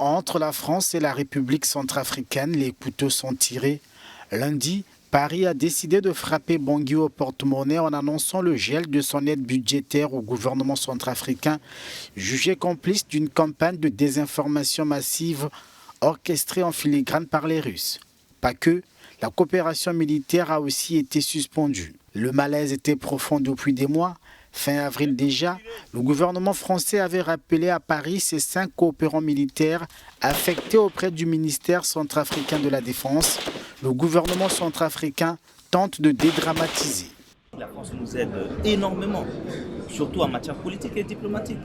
Entre la France et la République centrafricaine, les couteaux sont tirés. Lundi, Paris a décidé de frapper Bangui au porte-monnaie en annonçant le gel de son aide budgétaire au gouvernement centrafricain, jugé complice d'une campagne de désinformation massive orchestrée en filigrane par les Russes. Pas que, la coopération militaire a aussi été suspendue. Le malaise était profond depuis des mois. Fin avril déjà, le gouvernement français avait rappelé à Paris ses 5 coopérants militaires affectés auprès du ministère centrafricain de la Défense. Le gouvernement centrafricain tente de dédramatiser. La France nous aide énormément, surtout en matière politique et diplomatique.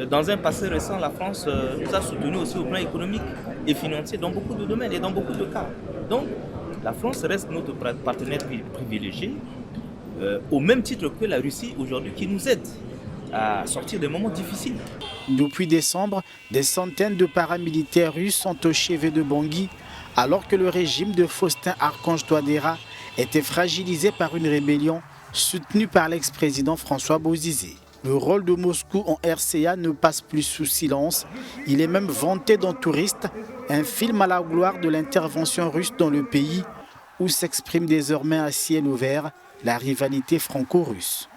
Dans un passé récent, la France nous a soutenus aussi au plan économique et financier dans beaucoup de domaines et dans beaucoup de cas. Donc, la France reste notre partenaire privilégié, au même titre que la Russie aujourd'hui, qui nous aide à sortir des moments difficiles. Depuis décembre, des centaines de paramilitaires russes sont au chevet de Bangui, alors que le régime de Faustin Archange Touadéra était fragilisé par une rébellion soutenue par l'ex-président François Bozizé. Le rôle de Moscou en RCA ne passe plus sous silence. Il est même vanté dans Touriste, un film à la gloire de l'intervention russe dans le pays, où s'exprime désormais à ciel ouvert la rivalité franco-russe.